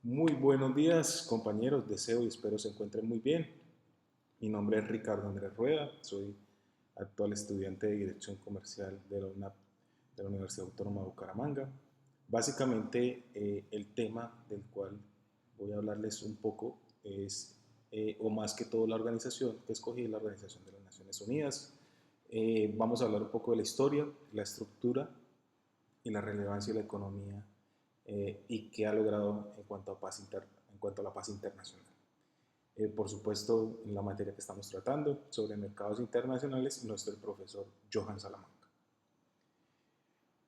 Muy buenos días, compañeros. Deseo y espero se encuentren muy bien. Mi nombre es Ricardo Andrés Rueda. Soy actual estudiante de Dirección Comercial de la UNAP, de la Universidad Autónoma de Bucaramanga. Básicamente, el tema del cual voy a hablarles un poco es, o más que todo, la organización que escogí, la Organización de las Naciones Unidas. Vamos a hablar un poco de la historia, la estructura y la relevancia de la economía y qué ha logrado en cuanto a la paz internacional. Por supuesto, en la materia que estamos tratando sobre mercados internacionales, nuestro profesor Johan Salamanca.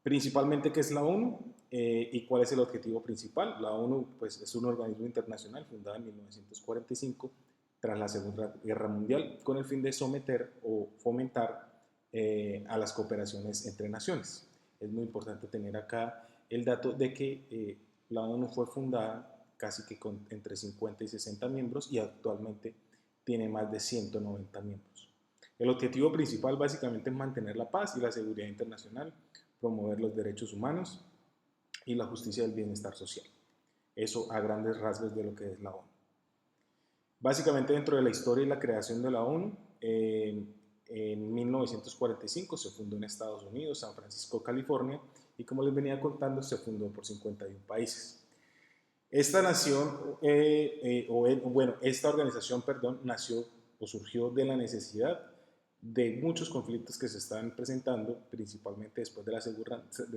Principalmente, ¿qué es la ONU y cuál es el objetivo principal? La ONU pues, es un organismo internacional fundado en 1945 tras la Segunda Guerra Mundial con el fin de someter o fomentar a las cooperaciones entre naciones. Es muy importante tener acá el dato de que la ONU fue fundada casi que con entre 50 y 60 miembros y actualmente tiene más de 190 miembros. El objetivo principal básicamente es mantener la paz y la seguridad internacional, promover los derechos humanos y la justicia del bienestar social. Eso a grandes rasgos de lo que es la ONU. Básicamente dentro de la historia y la creación de la ONU, en 1945 se fundó en Estados Unidos, San Francisco, California, y como les venía contando, se fundó por 51 países. Esta nación, esta organización, perdón, nació o surgió de la necesidad de muchos conflictos que se estaban presentando, principalmente después de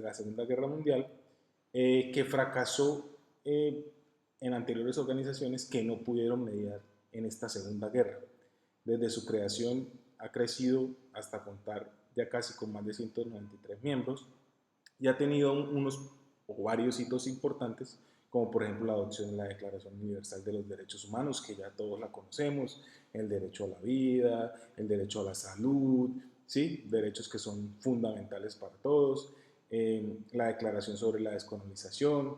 la Segunda Guerra Mundial, que fracasó en anteriores organizaciones que no pudieron mediar en esta Segunda Guerra. Desde su creación ha crecido hasta contar ya casi con más de 193 miembros y ha tenido unos o varios hitos importantes, como por ejemplo la adopción de la Declaración Universal de los Derechos Humanos, que ya todos la conocemos, el derecho a la vida, el derecho a la salud, ¿sí? Derechos que son fundamentales para todos, la Declaración sobre la Descolonización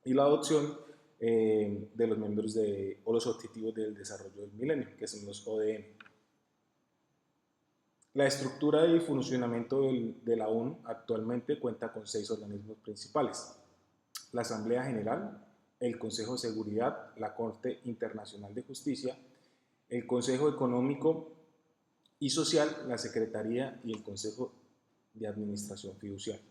y la adopción de los miembros o los objetivos del desarrollo del milenio, que son los ODM. La estructura y funcionamiento de la ONU actualmente cuenta con 6 organismos principales: la Asamblea General, el Consejo de Seguridad, la Corte Internacional de Justicia, el Consejo Económico y Social, la Secretaría y el Consejo de Administración Fiduciaria.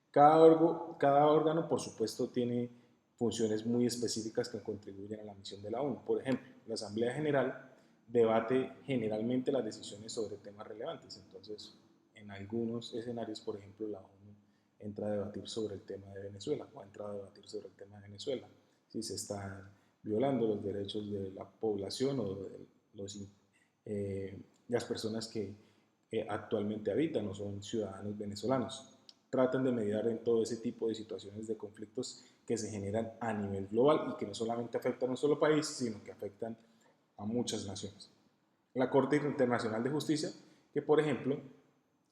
Cada órgano, por supuesto, tiene funciones muy específicas que contribuyen a la misión de la ONU. Por ejemplo, la Asamblea General debate generalmente las decisiones sobre temas relevantes. Entonces, en algunos escenarios, por ejemplo, la ONU entra a debatir sobre el tema de Venezuela o entra a debatir sobre el tema de Venezuela, si se están violando los derechos de la población o de las personas que actualmente habitan o son ciudadanos venezolanos. Tratan de mediar en todo ese tipo de situaciones de conflictos que se generan a nivel global y que no solamente afectan a un solo país, sino que afectan a muchas naciones. La Corte Internacional de Justicia, que por ejemplo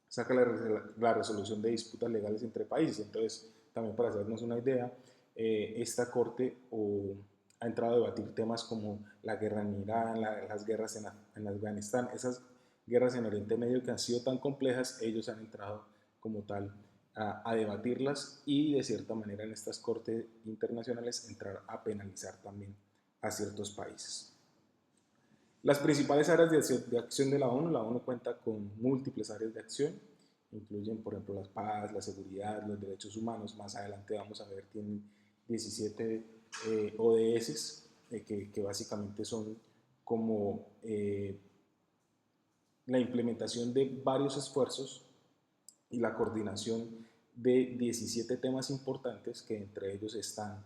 saca la resolución de disputas legales entre países. Entonces, también para hacernos una idea, esta Corte ha entrado a debatir temas como la guerra en Irán, las guerras en Afganistán, esas guerras en Oriente Medio que han sido tan complejas, ellos han entrado como tal a debatirlas y de cierta manera en estas cortes internacionales entrar a penalizar también a ciertos países. Las principales áreas de acción de la ONU cuenta con múltiples áreas de acción, incluyen por ejemplo la paz, la seguridad, los derechos humanos, más adelante vamos a ver, tienen 17 ODS que básicamente son como la implementación de varios esfuerzos y la coordinación de 17 temas importantes que entre ellos están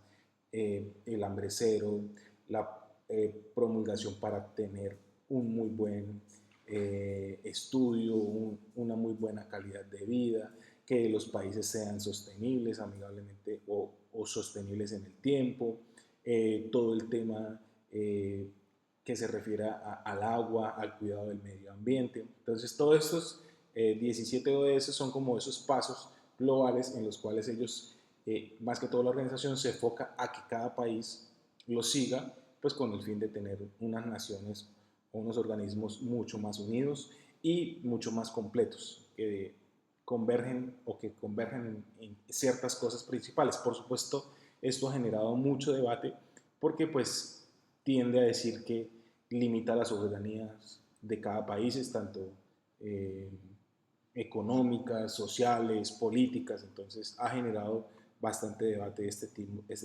el hambre cero, la promulgación para tener un muy buen estudio, una muy buena calidad de vida, que los países sean sostenibles amigablemente o sostenibles en el tiempo, todo el tema que se refiere al agua, al cuidado del medio ambiente. Entonces, todos estos 17 ODS son como esos pasos globales en los cuales ellos, más que todo la organización, se enfoca a que cada país lo siga, pues con el fin de tener unas naciones o unos organismos mucho más unidos y mucho más completos, que convergen o que convergen en ciertas cosas principales. Por supuesto, esto ha generado mucho debate porque pues tiende a decir que limita las soberanías de cada país, tanto eh, económicas, sociales, políticas. Entonces ha generado bastante debate este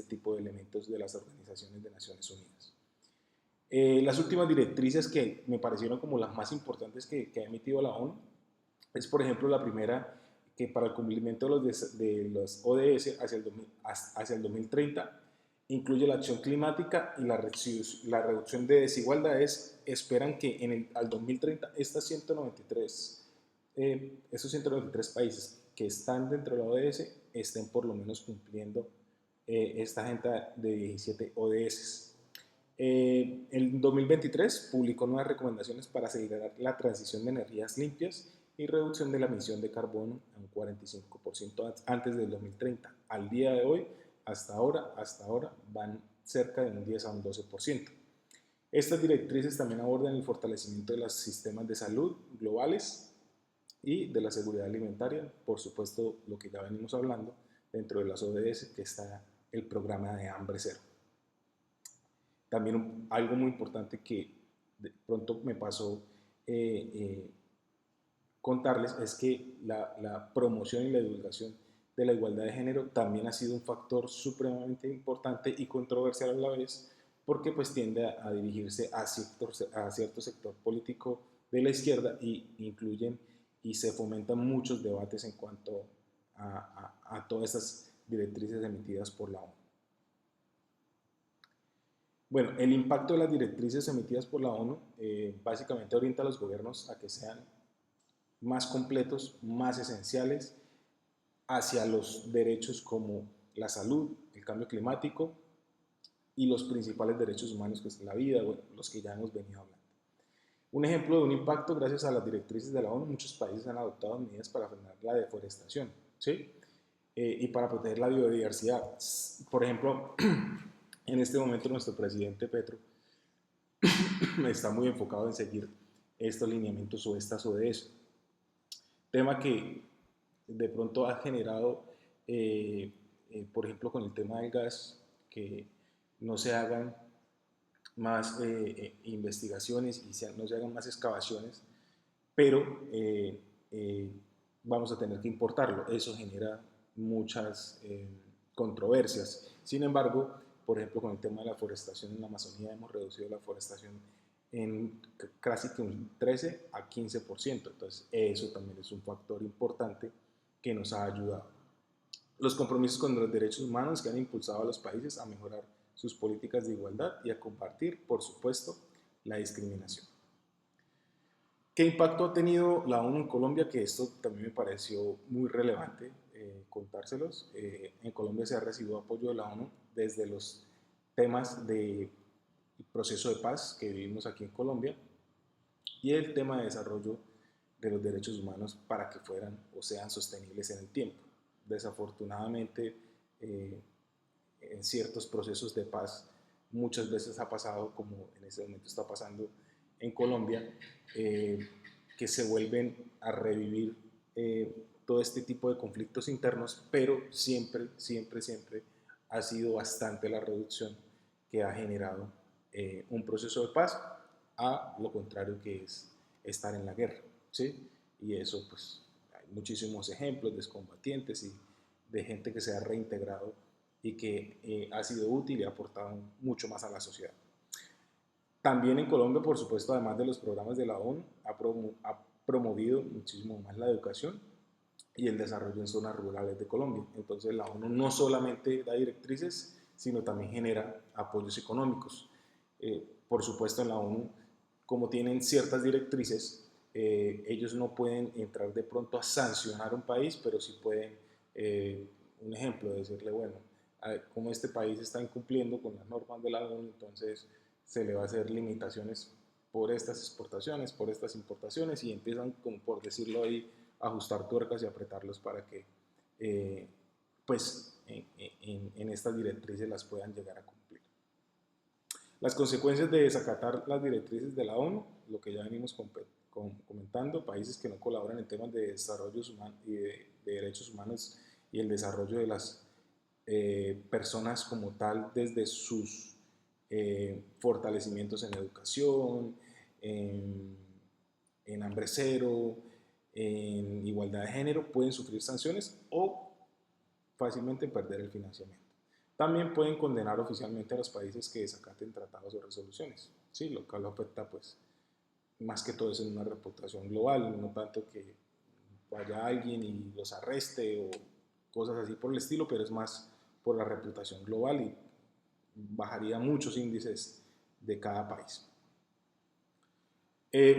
tipo de elementos de las organizaciones de Naciones Unidas. Las últimas directrices que me parecieron como las más importantes que ha emitido la ONU es, por ejemplo, la primera, que para el cumplimiento de los ODS hacia el 2030 incluye la acción climática y la reducción de desigualdades. Esperan que al 2030 estos 193 países que están dentro de la ODS estén por lo menos cumpliendo esta agenda de 17 ODS. En 2023 publicó nuevas recomendaciones para acelerar la transición de energías limpias y reducción de la emisión de carbono a un 45% antes del 2030. Al día de hoy, hasta ahora van cerca de un 10 a un 12%. Estas directrices también abordan el fortalecimiento de los sistemas de salud globales y de la seguridad alimentaria, por supuesto lo que ya venimos hablando dentro de las ODS, que está el programa de hambre cero. También algo muy importante que de pronto me pasó contarles es que la promoción y la divulgación de la igualdad de género también ha sido un factor supremamente importante y controversial a la vez, porque pues tiende a dirigirse a cierto sector político de la izquierda y incluyen y se fomentan muchos debates en cuanto a todas estas directrices emitidas por la ONU. Bueno, el impacto de las directrices emitidas por la ONU básicamente orienta a los gobiernos a que sean más completos, más esenciales hacia los derechos como la salud, el cambio climático y los principales derechos humanos, que es la vida, bueno, los que ya hemos venido hablando. Un ejemplo de un impacto gracias a las directrices de la ONU: muchos países han adoptado medidas para frenar la deforestación, ¿sí? Y para proteger la biodiversidad. Por ejemplo, en este momento nuestro presidente Petro está muy enfocado en seguir estos lineamientos o estas ODS. Tema que de pronto ha generado, por ejemplo, con el tema del gas, que no se hagan más investigaciones y no se hagan más excavaciones, pero vamos a tener que importarlo. Eso genera muchas controversias. Sin embargo, por ejemplo, con el tema de la forestación en la Amazonía, hemos reducido la forestación en casi que un 13 a 15%. Entonces, eso también es un factor importante que nos ha ayudado. Los compromisos con los derechos humanos que han impulsado a los países a mejorar sus políticas de igualdad y a combatir, por supuesto, la discriminación. ¿Qué impacto ha tenido la ONU en Colombia? Que esto también me pareció muy relevante contárselos. En Colombia se ha recibido apoyo de la ONU desde los temas de proceso de paz que vivimos aquí en Colombia y el tema de desarrollo de los derechos humanos para que fueran o sean sostenibles en el tiempo. Desafortunadamente, en ciertos procesos de paz muchas veces ha pasado, como en este momento está pasando en Colombia, que se vuelven a revivir todo este tipo de conflictos internos, pero siempre ha sido bastante la reducción que ha generado un proceso de paz, a lo contrario que es estar en la guerra, ¿sí? Y eso, pues, hay muchísimos ejemplos de excombatientes y de gente que se ha reintegrado y que ha sido útil y ha aportado mucho más a la sociedad. También en Colombia, por supuesto, además de los programas de la ONU, ha promovido muchísimo más la educación y el desarrollo en zonas rurales de Colombia. Entonces la ONU no solamente da directrices, sino también genera apoyos económicos. Por supuesto, en la ONU, como tienen ciertas directrices, ellos no pueden entrar de pronto a sancionar un país, pero sí pueden, un ejemplo, decirle, bueno, como este país está incumpliendo con las normas de la ONU, entonces se le va a hacer limitaciones por estas exportaciones, por estas importaciones, y empiezan, como por decirlo ahí, a ajustar tuercas y apretarlos para que pues en estas directrices las puedan llegar a cumplir. Las consecuencias de desacatar las directrices de la ONU, lo que ya venimos comentando: países que no colaboran en temas de desarrollo humano y de derechos humanos y el desarrollo de las personas como tal desde sus fortalecimientos en educación, en, en hambre cero, en igualdad de género, pueden sufrir sanciones o fácilmente perder el financiamiento. También pueden condenar oficialmente a los países que desacaten tratados o resoluciones, ¿sí? Lo cual afecta, pues, más que todo es en una reputación global, no tanto que vaya alguien y los arreste o cosas así por el estilo, pero es más por la reputación global y bajaría muchos índices de cada país.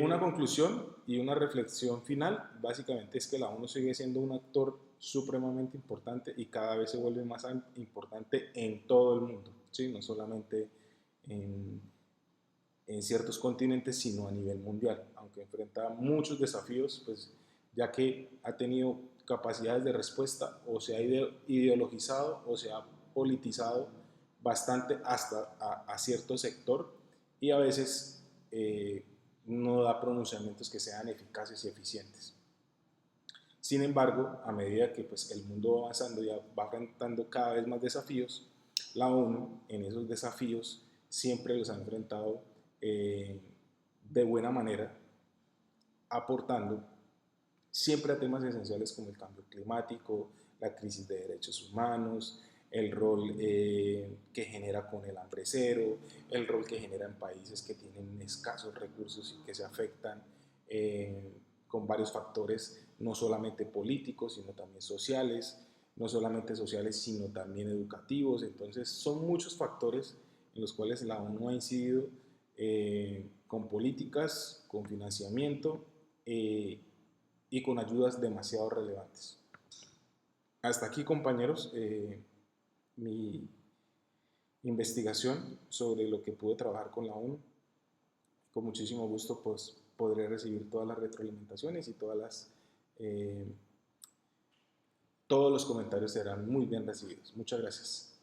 Una conclusión y una reflexión final, básicamente es que la ONU sigue siendo un actor supremamente importante y cada vez se vuelve más importante en todo el mundo, ¿sí? No solamente en, en ciertos continentes, sino a nivel mundial, aunque enfrenta muchos desafíos, pues ya que ha tenido capacidades de respuesta o se ha ideologizado o se ha politizado bastante hasta a cierto sector y a veces no da pronunciamientos que sean eficaces y eficientes. Sin embargo, a medida que pues, el mundo va avanzando y va enfrentando cada vez más desafíos, la ONU en esos desafíos siempre los ha enfrentado de buena manera, aportando siempre a temas esenciales como el cambio climático, la crisis de derechos humanos, el rol que genera con el hambre cero, el rol que genera en países que tienen escasos recursos y que se afectan con varios factores, no solamente políticos, sino también sociales, no solamente sociales, sino también educativos. Entonces, son muchos factores en los cuales la ONU ha incidido con políticas, con financiamiento y con ayudas demasiado relevantes. Hasta aquí, compañeros, mi investigación sobre lo que pude trabajar con la ONU. Con muchísimo gusto pues, podré recibir todas las retroalimentaciones y todos los comentarios serán muy bien recibidos. Muchas gracias.